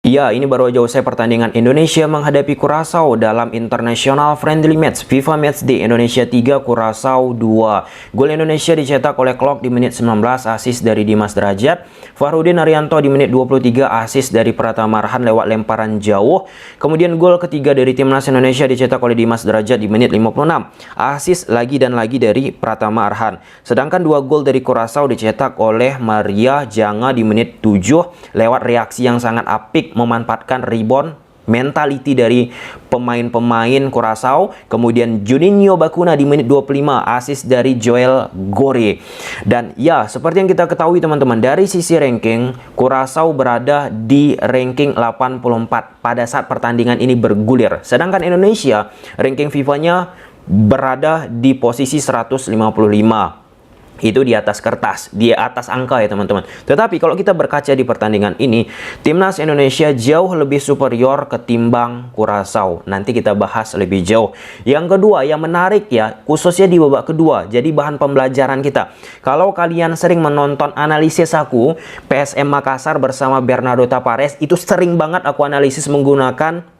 Ya, ini baru aja usai pertandingan Indonesia menghadapi Curaçao dalam International Friendly Match FIFA Matchday Indonesia 3 Curaçao 2. Gol Indonesia dicetak oleh Klok di menit 19, assist dari Dimas Derajat. Fahrudin Arianto di menit 23, assist dari Pratama Arhan lewat lemparan jauh. Kemudian gol ketiga dari Timnas Indonesia dicetak oleh Dimas Derajat di menit 56, assist lagi dan lagi dari Pratama Arhan. Sedangkan dua gol dari Curaçao dicetak oleh Maria Janga di menit 7 lewat reaksi yang sangat apik memanfaatkan rebound mentality dari pemain-pemain Curaçao. Kemudian Juninho Bakuna di menit 25, assist dari Joel Gore. Dan ya, seperti yang kita ketahui teman-teman, dari sisi ranking Curaçao berada di ranking 84 pada saat pertandingan ini bergulir. Sedangkan Indonesia ranking FIFA-nya berada di posisi 155. Itu di atas kertas, di atas angka ya teman-teman. Tetapi kalau kita berkaca di pertandingan ini, Timnas Indonesia jauh lebih superior ketimbang Curaçao. Nanti kita bahas lebih jauh. Yang kedua, yang menarik ya, khususnya di babak kedua, jadi bahan pembelajaran kita. Kalau kalian sering menonton analisis aku, PSM Makassar bersama Bernardo Tavares, itu sering banget aku analisis menggunakan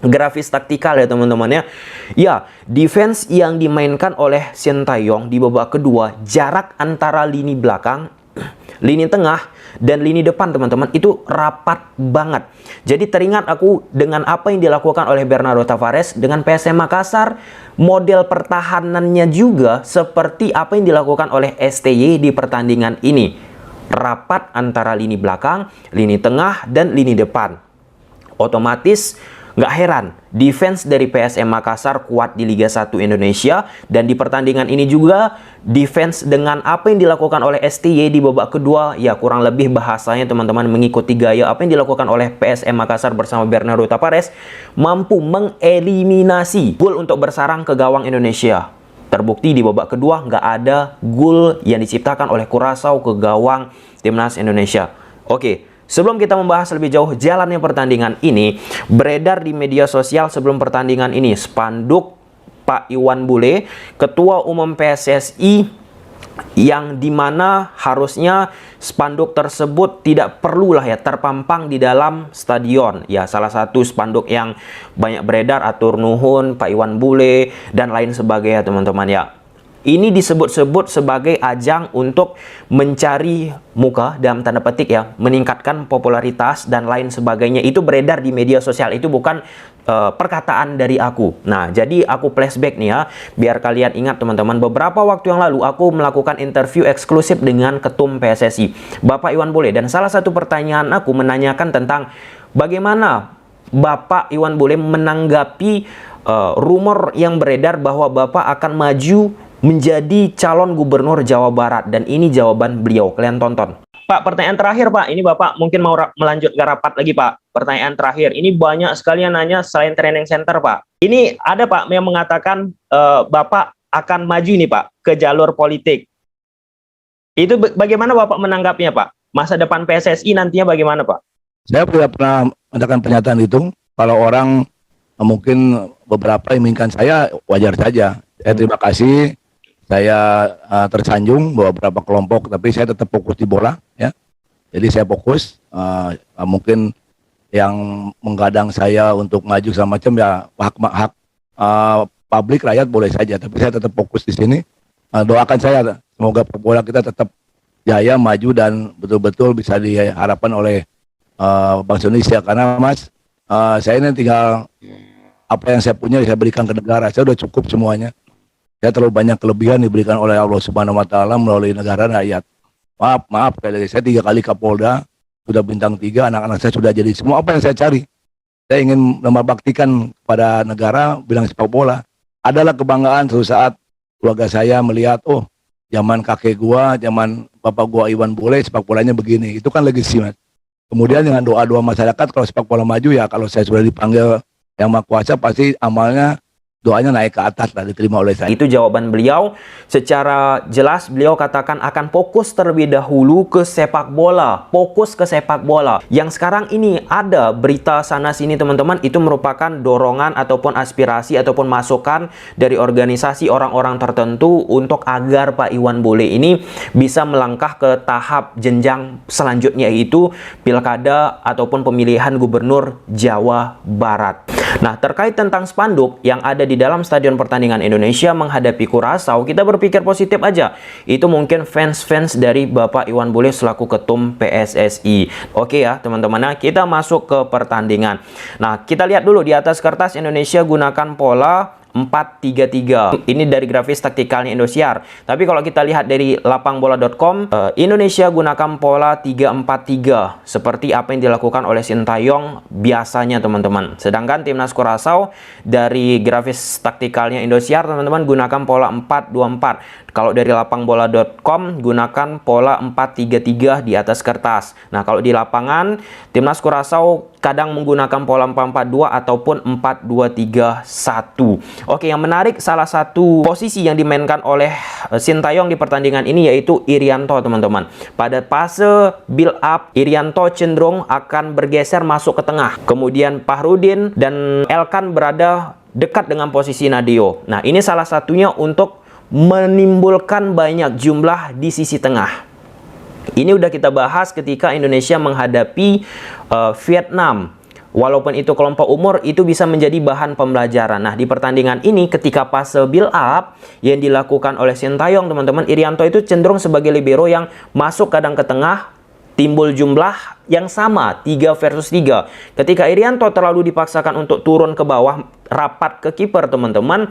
grafis taktikal ya teman-teman ya. Ya, defense yang dimainkan oleh Sintayong di babak kedua, jarak antara lini belakang, lini tengah, dan lini depan teman-teman itu rapat banget. Jadi teringat aku dengan apa yang dilakukan oleh Bernardo Tavares dengan PSM Makassar, model pertahanannya juga seperti apa yang dilakukan oleh STY di pertandingan ini. Rapat antara lini belakang, lini tengah, dan lini depan. Otomatis nggak heran, defense dari PSM Makassar kuat di Liga 1 Indonesia. Dan di pertandingan ini juga, defense dengan apa yang dilakukan oleh STY di babak kedua, ya kurang lebih bahasanya teman-teman mengikuti gaya apa yang dilakukan oleh PSM Makassar bersama Bernardo Tavares, mampu mengeliminasi gol untuk bersarang ke gawang Indonesia. Terbukti di babak kedua nggak ada gol yang diciptakan oleh Curaçao ke gawang Timnas Indonesia. Oke. Sebelum kita membahas lebih jauh jalannya pertandingan ini, beredar di media sosial sebelum pertandingan ini spanduk Pak Iwan Bule, Ketua Umum PSSI, yang dimana harusnya spanduk tersebut tidak perlulah ya terpampang di dalam stadion. Ya, salah satu spanduk yang banyak beredar, atur nuhun Pak Iwan Bule dan lain sebagainya teman-teman ya. Ini disebut-sebut sebagai ajang untuk mencari muka dalam tanda petik ya, meningkatkan popularitas dan lain sebagainya. Itu beredar di media sosial, itu bukan perkataan dari aku. Nah, jadi aku flashback nih ya, biar kalian ingat teman-teman. Beberapa waktu yang lalu aku melakukan interview eksklusif dengan Ketum PSSI, Bapak Iwan Bule. Dan salah satu pertanyaan aku menanyakan tentang bagaimana Bapak Iwan Bule menanggapi rumor yang beredar bahwa Bapak akan maju menjadi calon gubernur Jawa Barat. Dan ini jawaban beliau, kalian tonton. Pak, pertanyaan terakhir Pak, ini Bapak mungkin mau melanjut ke rapat lagi Pak. Pertanyaan terakhir, ini banyak sekali yang nanya selain training center Pak. Ini ada Pak yang mengatakan Bapak akan maju nih Pak ke jalur politik. Itu bagaimana Bapak menanggapinya Pak? Masa depan PSSI nantinya bagaimana Pak? Saya tidak pernah mengadakan pernyataan itu. Kalau orang mungkin beberapa inginkan saya, wajar saja. Saya terima kasih. Saya tersanjung bahwa beberapa kelompok, tapi saya tetap fokus di bola ya. Jadi saya fokus, mungkin yang menggadang saya untuk maju sama macam ya hak publik rakyat boleh saja, tapi saya tetap fokus di sini. Doakan saya semoga bola kita tetap jaya, maju, dan betul-betul bisa diharapkan oleh bangsa Indonesia. Karena Mas, saya ini tinggal apa yang saya punya saya berikan ke negara. Saya sudah cukup semuanya. Saya terlalu banyak kelebihan diberikan oleh Allah Subhanahu Wa Taala melalui negara rakyat. Maaf, saya 3 kali Kapolda, sudah bintang 3, anak-anak saya sudah jadi semua apa yang saya cari. Saya ingin membaktikan kepada negara, bilang sepak bola. Adalah kebanggaan suatu saat keluarga saya melihat, oh, zaman kakek gua, zaman bapak gua Iwan Bule, sepak bolanya begini. Itu kan legasi, Mas. Kemudian dengan doa-doa masyarakat, kalau sepak bola maju ya, kalau saya sudah dipanggil yang Maha Kuasa, pasti amalnya doanya naik ke atas lah, diterima oleh saya. Itu jawaban beliau. Secara jelas beliau katakan akan fokus terlebih dahulu ke sepak bola. Fokus ke sepak bola. Yang sekarang ini ada berita sana sini teman-teman, itu merupakan dorongan ataupun aspirasi ataupun masukan dari organisasi orang-orang tertentu untuk agar Pak Iwan Bule ini bisa melangkah ke tahap jenjang selanjutnya, yaitu pilkada ataupun pemilihan gubernur Jawa Barat. Nah, terkait tentang spanduk yang ada di dalam stadion pertandingan Indonesia menghadapi Curaçao, kita berpikir positif aja. Itu mungkin fans-fans dari Bapak Iwan Bule selaku ketum PSSI. Oke ya, teman-teman. Nah, kita masuk ke pertandingan. Nah, kita lihat dulu di atas kertas Indonesia gunakan pola 4-3-3. Ini dari grafis taktikalnya Indosiar. Tapi kalau kita lihat dari lapangbola.com, Indonesia gunakan pola 3-4-3 seperti apa yang dilakukan oleh Sintayong biasanya, teman-teman. Sedangkan timnas Curaçao dari grafis taktikalnya Indosiar, teman-teman, gunakan pola 4-2-4. Kalau dari lapangbola.com gunakan pola 4-3-3 di atas kertas. Nah, kalau di lapangan timnas Curaçao kadang menggunakan pola 4-4-2 ataupun 4-2-3-1. Oke, yang menarik salah satu posisi yang dimainkan oleh Sintayong di pertandingan ini yaitu Irianto, teman-teman. Pada fase build up, Irianto cenderung akan bergeser masuk ke tengah. Kemudian Fahrudin dan Elkan berada dekat dengan posisi Nadeo. Nah, ini salah satunya untuk menimbulkan banyak jumlah di sisi tengah. Ini udah kita bahas ketika Indonesia menghadapi Vietnam. Walaupun itu kelompok umur, itu bisa menjadi bahan pembelajaran. Nah, di pertandingan ini ketika fase build up yang dilakukan oleh Sintayong, teman-teman, Irianto itu cenderung sebagai libero yang masuk kadang ke tengah, timbul jumlah yang sama 3 versus 3. Ketika Irianto terlalu dipaksakan untuk turun ke bawah rapat ke kiper, teman-teman,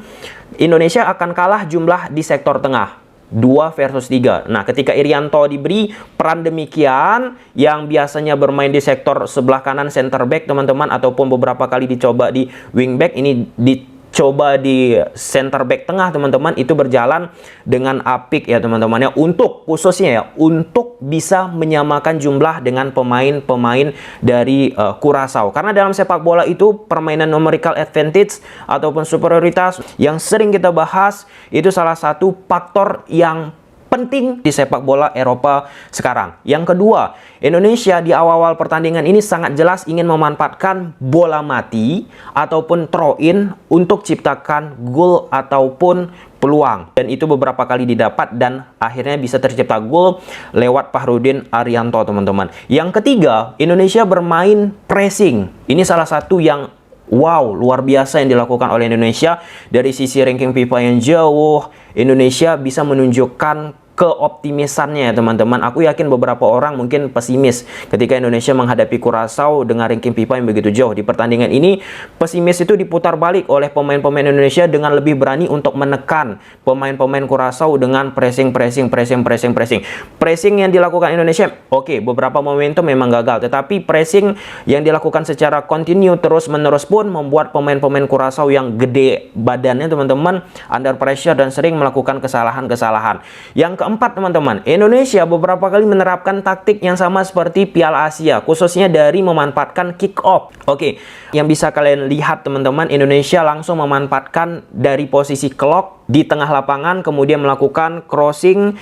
Indonesia akan kalah jumlah di sektor tengah. 2 versus 3. Nah, ketika Irianto diberi peran demikian, yang biasanya bermain di sektor sebelah kanan center back, teman-teman, ataupun beberapa kali dicoba di wing back, ini dicoba di center back tengah, teman-teman, itu berjalan dengan apik ya, teman-teman, ya, untuk khususnya ya, untuk bisa menyamakan jumlah dengan pemain-pemain dari Curaçao. Karena dalam sepak bola itu permainan numerical advantage ataupun superioritas yang sering kita bahas, itu salah satu faktor yang penting di sepak bola Eropa sekarang. Yang kedua, Indonesia di awal-awal pertandingan ini sangat jelas ingin memanfaatkan bola mati ataupun throw-in untuk ciptakan gol ataupun peluang. Dan itu beberapa kali didapat dan akhirnya bisa tercipta gol lewat Fahrudin Arianto, teman-teman. Yang ketiga, Indonesia bermain pressing. Ini salah satu yang wow, luar biasa yang dilakukan oleh Indonesia. Dari sisi ranking FIFA yang jauh, Indonesia bisa menunjukkan keoptimisannya ya, teman-teman. Aku yakin beberapa orang mungkin pesimis ketika Indonesia menghadapi Curaçao dengan ranking FIFA yang begitu jauh. Di pertandingan ini, pesimis itu diputar balik oleh pemain-pemain Indonesia dengan lebih berani untuk menekan pemain-pemain Curaçao dengan pressing yang dilakukan Indonesia. Oke, beberapa momentum memang gagal, tetapi pressing yang dilakukan secara kontinu terus-menerus pun membuat pemain-pemain Curaçao yang gede badannya, teman-teman, under pressure dan sering melakukan kesalahan-kesalahan. Yang keempat, teman-teman, Indonesia beberapa kali menerapkan taktik yang sama seperti Piala Asia, khususnya dari memanfaatkan kick off. Oke, yang bisa kalian lihat, teman-teman, Indonesia langsung memanfaatkan dari posisi clock di tengah lapangan, kemudian melakukan crossing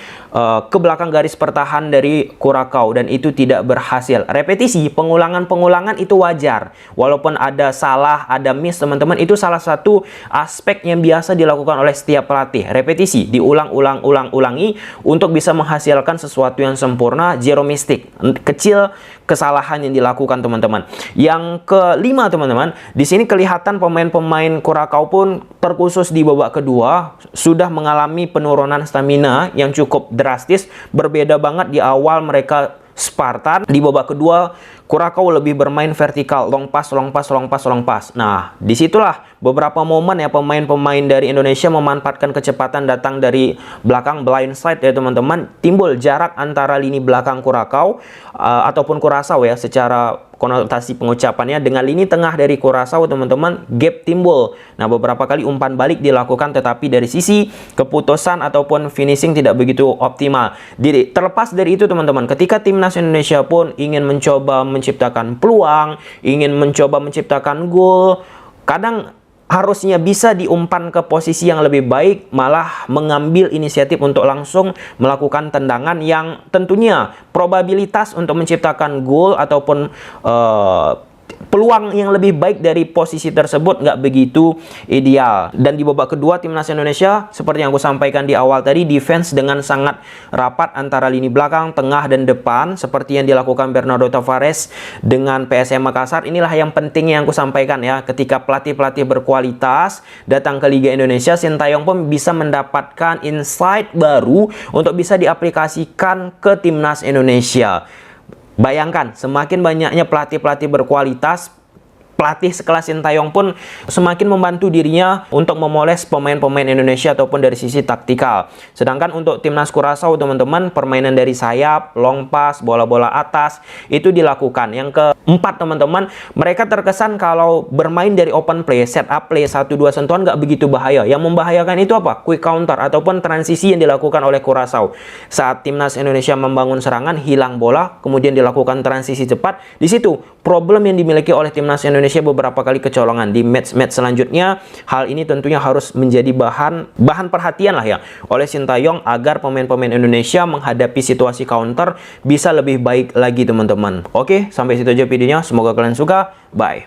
ke belakang garis pertahanan dari Curaçao, dan itu tidak berhasil. Repetisi, pengulangan-pengulangan itu wajar. Walaupun ada salah, ada miss, teman-teman, itu salah satu aspek yang biasa dilakukan oleh setiap pelatih. Repetisi, diulang-ulang-ulangi untuk bisa menghasilkan sesuatu yang sempurna, zero mistake. Kecil kesalahan yang dilakukan, teman-teman. Yang kelima, teman-teman, di sini kelihatan pemain-pemain Curaçao pun terkhusus di babak kedua sudah mengalami penurunan stamina yang cukup drastis. Berbeda banget di awal mereka Spartan. Di babak kedua Curaçao lebih bermain vertikal, long pass. Nah, disitulah beberapa momen ya pemain-pemain dari Indonesia memanfaatkan kecepatan datang dari belakang, blind side ya, teman-teman. Timbul jarak antara lini belakang Curaçao ataupun Curaçao ya, secara konotasi pengucapannya, dengan lini tengah dari Curaçao, teman-teman, gap timbul. Nah, beberapa kali umpan balik dilakukan, tetapi dari sisi keputusan ataupun finishing tidak begitu optimal. Terlepas dari itu, teman-teman, ketika timnas Indonesia pun ingin mencoba menciptakan peluang, ingin mencoba menciptakan gol, kadang harusnya bisa diumpan ke posisi yang lebih baik, malah mengambil inisiatif untuk langsung melakukan tendangan yang tentunya probabilitas untuk menciptakan gol ataupun peluang yang lebih baik dari posisi tersebut nggak begitu ideal. Dan di babak kedua, timnas Indonesia seperti yang aku sampaikan di awal tadi, defense dengan sangat rapat antara lini belakang, tengah, dan depan seperti yang dilakukan Bernardo Tavares dengan PSM Makassar. Inilah yang penting yang aku sampaikan ya, ketika pelatih-pelatih berkualitas datang ke Liga Indonesia, Sintayong pun bisa mendapatkan insight baru untuk bisa diaplikasikan ke timnas Indonesia. Bayangkan, semakin banyaknya pelatih-pelatih berkualitas, pelatih sekelas Sintayong pun semakin membantu dirinya untuk memoles pemain-pemain Indonesia ataupun dari sisi taktikal. Sedangkan untuk timnas Curaçao, teman-teman, permainan dari sayap, long pass, bola-bola atas itu dilakukan. Yang keempat, teman-teman, mereka terkesan kalau bermain dari open play, set up play, 1-2 sentuhan nggak begitu bahaya. Yang membahayakan itu apa? Quick counter ataupun transisi yang dilakukan oleh Curaçao. Saat timnas Indonesia membangun serangan, hilang bola, kemudian dilakukan transisi cepat. Di situ problem yang dimiliki oleh timnas Indonesia beberapa kali kecolongan. Di match-match selanjutnya, hal ini tentunya harus menjadi bahan perhatian lah ya oleh Sintayong agar pemain-pemain Indonesia menghadapi situasi counter bisa lebih baik lagi, teman-teman. Oke, sampai situ aja videonya. Semoga kalian suka. Bye.